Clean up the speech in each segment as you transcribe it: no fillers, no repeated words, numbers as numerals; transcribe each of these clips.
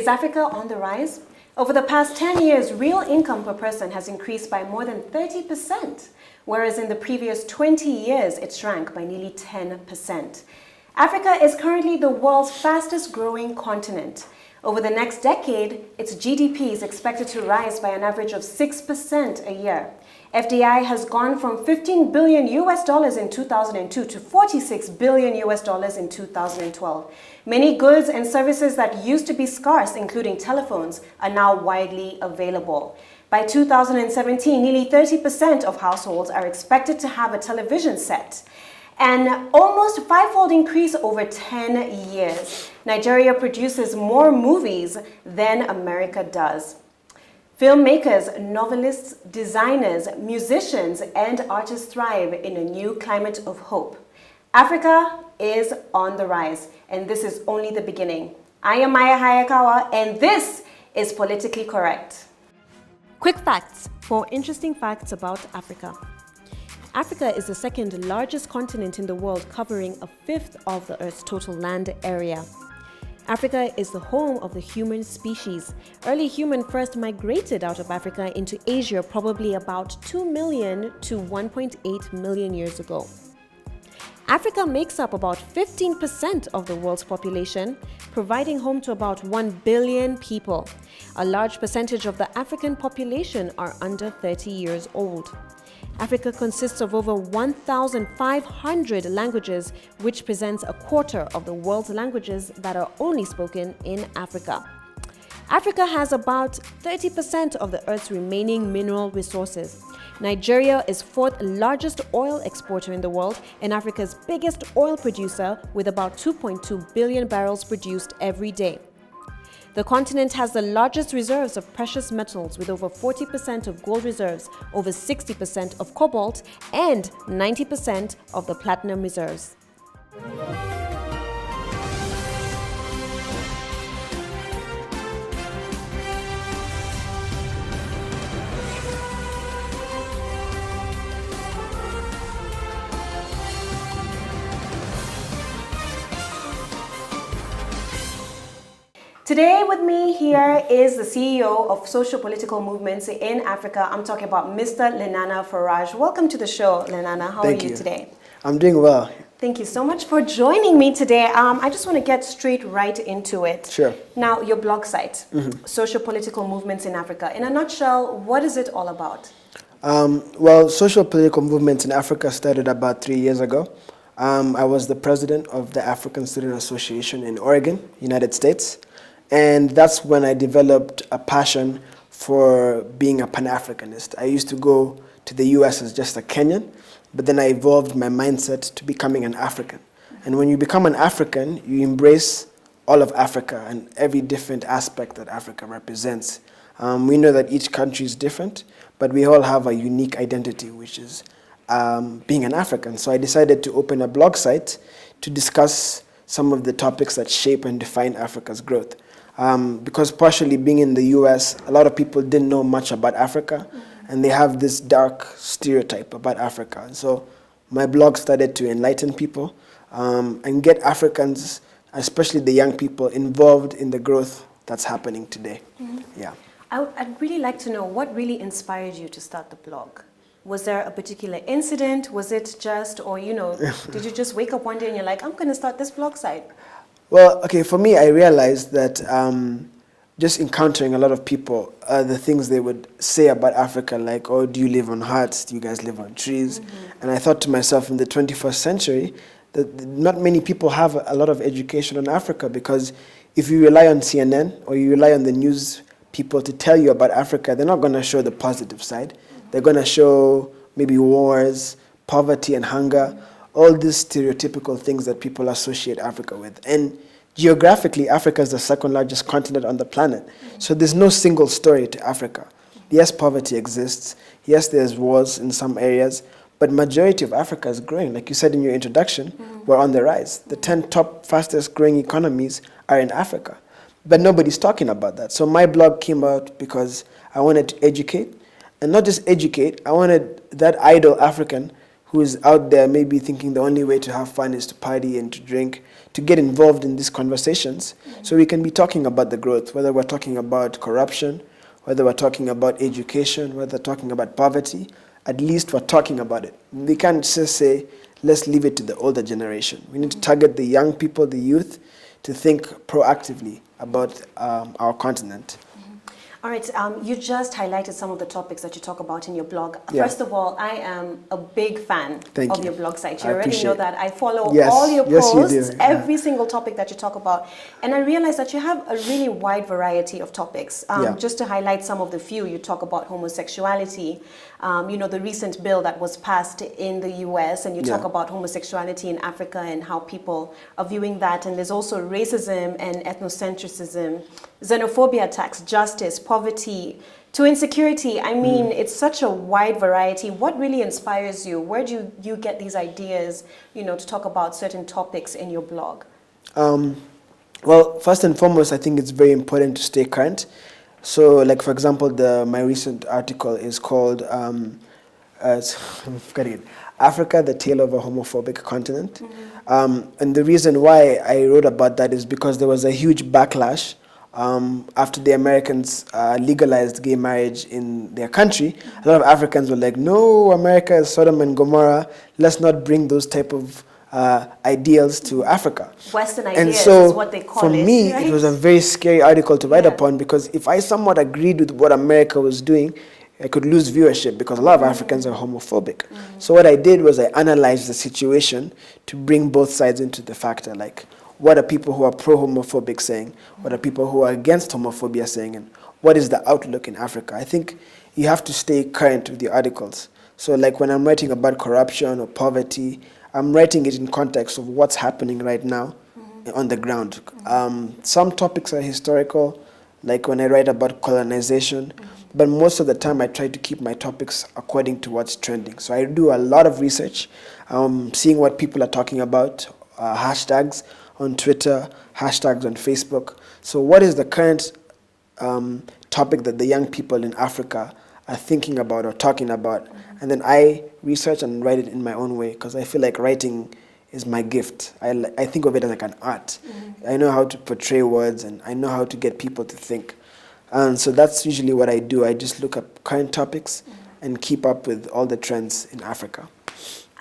Is Africa on the rise? Over the past 10 years, real income per person has increased by more than 30%, whereas in the previous 20 years, it shrank by nearly 10%. Africa is currently the world's fastest growing continent. Over the next decade, its GDP is expected to rise by an average of 6% a year. FDI has gone from $15 billion in 2002 to $46 billion in 2012. Many goods and services that used to be scarce, including telephones, are now widely available. By 2017, nearly 30% of households are expected to have a television set, an almost five-fold increase over 10 years. Nigeria produces more movies than America does. Filmmakers, novelists, designers, musicians, and artists thrive in a new climate of hope. Africa is on the rise, and this is only the beginning. I am Maya Hayakawa, and this is Politically Correct. Quick facts for interesting facts about Africa. Africa is the second largest continent in the world, covering a fifth of the Earth's total land area. Africa is the home of the human species. Early humans first migrated out of Africa into Asia probably about 2 million to 1.8 million years ago. Africa makes up about 15% of the world's population, providing home to about 1 billion people. A large percentage of the African population are under 30 years old. Africa consists of over 1,500 languages, which presents a quarter of the world's languages that are only spoken in Africa. Africa has about 30% of the Earth's remaining mineral resources. Nigeria is fourth largest oil exporter in the world and Africa's biggest oil producer, with about 2.2 billion barrels produced every day. The continent has the largest reserves of precious metals, with over 40% of gold reserves, over 60% of cobalt, and 90% of the platinum reserves. Today with me here is the CEO of Socio-Political Movements in Africa. I'm talking about Mr. Lenana Faraj. Welcome to the show, Lenana. How are you today? I'm doing well. Thank you so much for joining me today. I just want to get straight right into it. Sure. Now, your blog site, Socio-Political Movements in Africa. In a nutshell, what is it all about? Well, Socio-Political Movements in Africa started about 3 years ago. I was the president of the African Student Association in Oregon, United States. And that's when I developed a passion for being a Pan-Africanist. I used to go to the US as just a Kenyan, but then I evolved my mindset to becoming an African. And when you become an African, you embrace all of Africa and every different aspect that Africa represents. We know that each country is different, but we all have a unique identity, which is being an African. So I decided to open a blog site to discuss some of the topics that shape and define Africa's growth. Because partially being in the US, a lot of people didn't know much about Africa, and they have this dark stereotype about Africa. And so my blog started to enlighten people and get Africans, especially the young people, involved in the growth that's happening today. Yeah. I'd really like to know what really inspired you to start the blog. Was there a particular incident? Was it just, or did you just wake up one day and you're like, I'm going to start this blog site? Well, okay, for me, I realized that just encountering a lot of people, the things they would say about Africa, like, oh, do you live on huts? Do you guys live on trees? And I thought to myself, in the 21st century, that not many people have a lot of education on Africa, because if you rely on CNN or you rely on the news people to tell you about Africa, they're not going to show the positive side. They're going to show maybe wars, poverty and hunger, all these stereotypical things that people associate Africa with. And geographically, Africa is the second largest continent on the planet. So there's no single story to Africa. Yes, poverty exists. Yes, there's wars in some areas, but majority of Africa is growing. Like you said in your introduction, we're on the rise. The 10 top fastest growing economies are in Africa, but nobody's talking about that. So my blog came out because I wanted to educate, and not just educate, I wanted that idle African who is out there maybe thinking the only way to have fun is to party and to drink, to get involved in these conversations. So we can be talking about the growth, whether we're talking about corruption, whether we're talking about education, whether we're talking about poverty, at least we're talking about it. We can't just say, let's leave it to the older generation. We need to target the young people, the youth, to think proactively about our continent. All right, you just highlighted some of the topics that you talk about in your blog. Yeah. First of all, I am a big fan of your blog site. You I already know appreciate that. I follow Yes. all your Yes, you posts, do. every single topic that you talk about. And I realize that you have a really wide variety of topics. Just to highlight some of the few, you talk about homosexuality, you know, the recent bill that was passed in the US, and you talk about homosexuality in Africa and how people are viewing that. And there's also racism and ethnocentrism, xenophobia attacks, justice, poverty, to insecurity. I mean, it's such a wide variety. What really inspires you? Where do you get these ideas, you know, to talk about certain topics in your blog? Well, first and foremost, I think it's very important to stay current. So, like, for example, my recent article is called, I'm forgetting it, Africa, the Tale of a Homophobic Continent. And the reason why I wrote about that is because there was a huge backlash after the Americans legalized gay marriage in their country. A lot of Africans were like, no, America is Sodom and Gomorrah. Let's not bring those type of ideals to Africa. Western And ideas so is what they call for it. me, Right? it was a very scary article to write upon, because if I somewhat agreed with what America was doing, I could lose viewership because a lot of Africans are homophobic. So what I did was I analyzed the situation to bring both sides into the factor. Like, what are people who are pro-homophobic saying? What are people who are against homophobia saying? And what is the outlook in Africa? I think you have to stay current with the articles. So like when I'm writing about corruption or poverty, I'm writing it in context of what's happening right now on the ground. Some topics are historical, like when I write about colonization, but most of the time I try to keep my topics according to what's trending. So I do a lot of research, seeing what people are talking about, hashtags on Twitter, hashtags on Facebook. So what is the current topic that the young people in Africa are thinking about or talking about? And then I research and write it in my own way, because I feel like writing is my gift. I think of it as like an art. I know how to portray words, and I know how to get people to think. And so that's usually what I do. I just look up current topics and keep up with all the trends in Africa.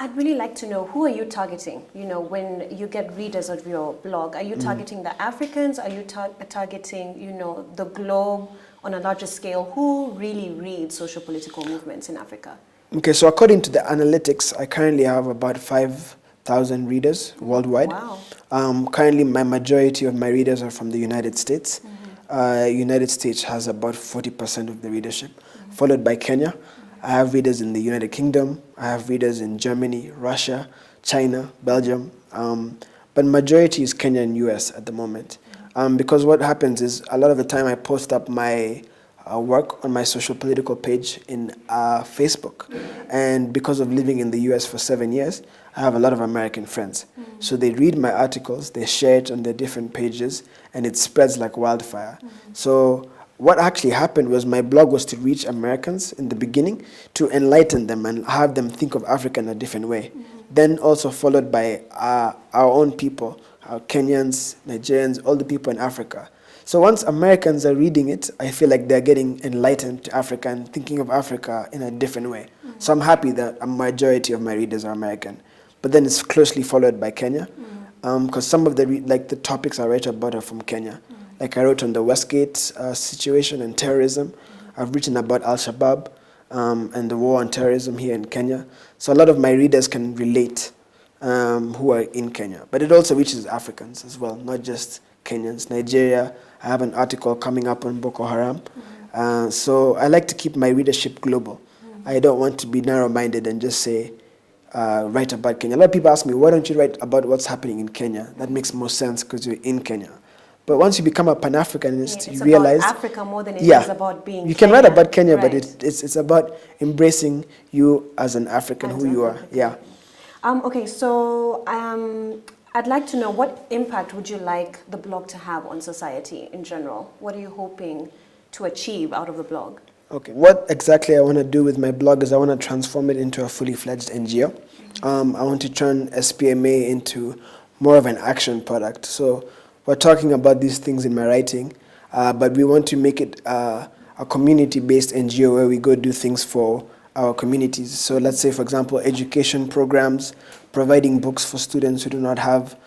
I'd really like to know, who are you targeting? You know, when you get readers of your blog, are you targeting the Africans? Are you targeting, you know, the globe on a larger scale? Who really reads social political movements in Africa? Okay, so according to the analytics, I currently have about 5,000 readers worldwide. Wow. Currently, my majority of my readers are from the United States. United States has about 40% of the readership, followed by Kenya. I have readers in the United Kingdom. I have readers in Germany, Russia, China, Belgium. But majority is Kenya and US at the moment. Because what happens is, a lot of the time I post up my work on my social political page in Facebook. And because of living in the US for 7 years, I have a lot of American friends. So they read my articles, they share it on their different pages, and it spreads like wildfire. So what actually happened was, my blog was to reach Americans in the beginning, to enlighten them and have them think of Africa in a different way. Then also followed by our own people, our Kenyans, Nigerians, all the people in Africa. So once Americans are reading it, I feel like they're getting enlightened to Africa and thinking of Africa in a different way. So I'm happy that a majority of my readers are American. But then it's closely followed by Kenya, because some of the topics I write about are from Kenya. Like I wrote on the Westgate situation and terrorism. I've written about Al-Shabaab and the war on terrorism here in Kenya. So a lot of my readers can relate who are in Kenya. But it also reaches Africans as well, not just Kenyans. Nigeria, I have an article coming up on Boko Haram. So I like to keep my readership global. I don't want to be narrow-minded and just say, write about Kenya. A lot of people ask me, why don't you write about what's happening in Kenya? That makes more sense because you're in Kenya. But once you become a Pan-Africanist, you realize... It's about Africa more than it is about being You can Kenya. write about Kenya, right. but it's about embracing you as an African, who you are. Yeah. Okay, so I'd like to know, what impact would you like the blog to have on society in general? What are you hoping to achieve out of the blog? Okay. What exactly I want to do with my blog is I want to transform it into a fully fledged NGO. I want to turn SPMA into more of an action product. So we're talking about these things in my writing, but we want to make it a community-based NGO where we go do things for our communities. So let's say, for example, education programs, providing books for students who do not have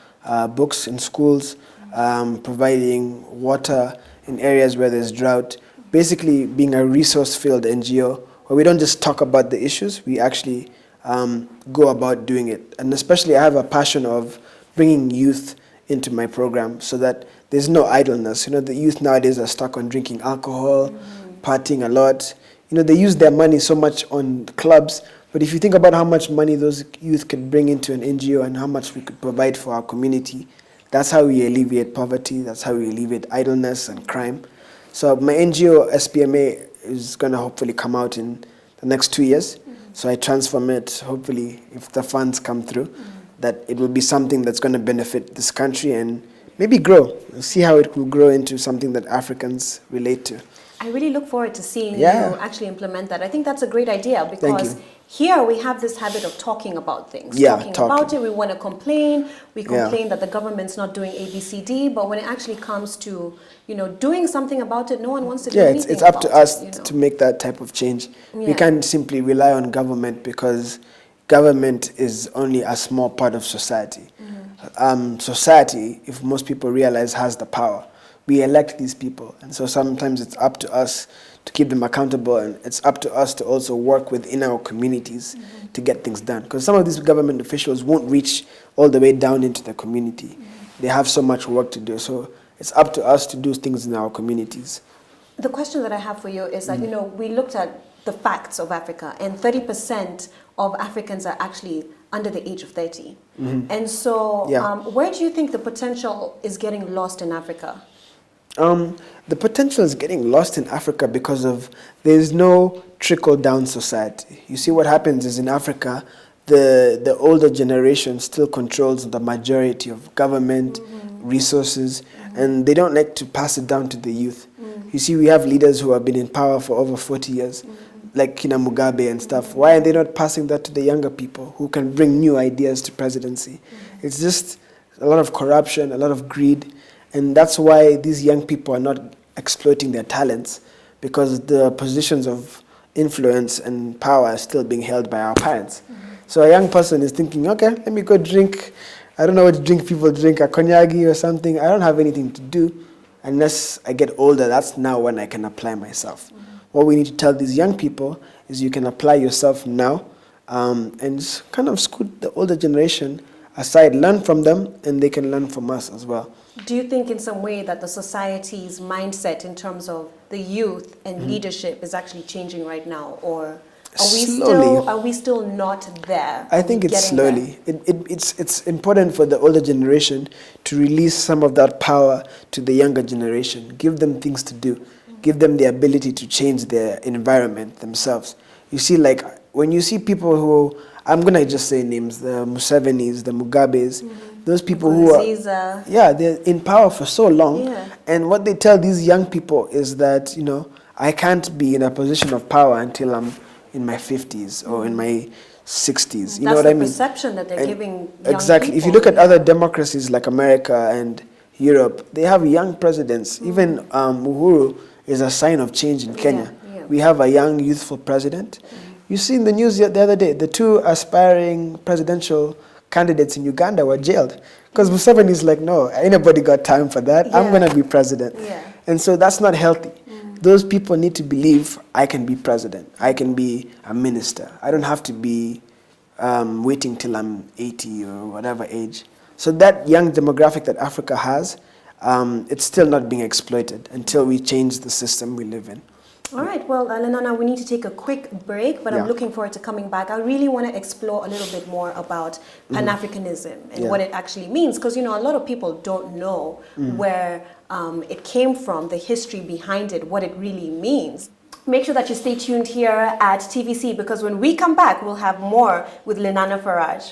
books in schools, providing water in areas where there's drought, basically being a resource-filled NGO where we don't just talk about the issues, we actually go about doing it. And especially I have a passion of bringing youth into my program so that there's no idleness. You know, the youth nowadays are stuck on drinking alcohol, partying a lot. You know, they use their money so much on clubs, but if you think about how much money those youth could bring into an NGO and how much we could provide for our community, that's how we alleviate poverty, that's how we alleviate idleness and crime. So my NGO, SPMA, is going to hopefully come out in the next 2 years. So I transform it, hopefully, if the funds come through, that it will be something that's going to benefit this country and maybe grow. We'll see how it will grow into something that Africans relate to. I really look forward to seeing you actually implement that. I think that's a great idea because here we have this habit of talking about things. Talking about it, we want to complain. We complain that the government's not doing A, B, C, D, but when it actually comes to, you know, doing something about it, no one wants to do anything about it. It's up to us to make that type of change. We can't simply rely on government because government is only a small part of society. Society, if most people realize, has the power. We elect these people, and so sometimes it's up to us to keep them accountable, and it's up to us to also work within our communities to get things done. Because some of these government officials won't reach all the way down into the community. They have so much work to do, so it's up to us to do things in our communities. The question that I have for you is that, you know, we looked at the facts of Africa, and 30% of Africans are actually under the age of 30. And so where do you think the potential is getting lost in Africa? The potential is getting lost in Africa because of there's no trickle-down society. You see, what happens is in Africa, the older generation still controls the majority of government, resources, and they don't like to pass it down to the youth. You see, we have leaders who have been in power for over 40 years, like Kina Mugabe and stuff. Why are they not passing that to the younger people who can bring new ideas to presidency? It's just a lot of corruption, a lot of greed. And that's why these young people are not exploiting their talents, because the positions of influence and power are still being held by our parents. So a young person is thinking, okay, let me go drink, I don't know what drink people drink, a konyagi or something. I don't have anything to do unless I get older. That's now when I can apply myself. What we need to tell these young people is you can apply yourself now and just kind of scoot the older generation aside, learn from them, and they can learn from us as well. Do you think in some way that the society's mindset in terms of the youth and leadership is actually changing right now, or are we still not there? I think it's slowly. It's important for the older generation to release some of that power to the younger generation. Give them things to do. Give them the ability to change their environment themselves. You see, like when you see people who, I'm going to just say names, the Musevenis, the Mugabes, those people who are, they're in power for so long. And what they tell these young people is that, you know, I can't be in a position of power until I'm in my 50s or in my 60s. You know what I mean? That's the perception that they're giving young exactly. people. If you look at other democracies like America and Europe, they have young presidents. Even Uhuru is a sign of change in Kenya. We have a young, youthful president. You see in the news the other day, the two aspiring presidential candidates in Uganda were jailed. Because Museveni is like, no, anybody got time for that. I'm going to be president. And so that's not healthy. Those people need to believe I can be president. I can be a minister. I don't have to be waiting till I'm 80 or whatever age. So that young demographic that Africa has, it's still not being exploited until we change the system we live in. All right, well, Lenana, we need to take a quick break, but I'm looking forward to coming back. I really want to explore a little bit more about Pan-Africanism and what it actually means, because, you know, a lot of people don't know where it came from, the history behind it, what it really means. Make sure that you stay tuned here at TVC, because when we come back, we'll have more with Lenana Faraj.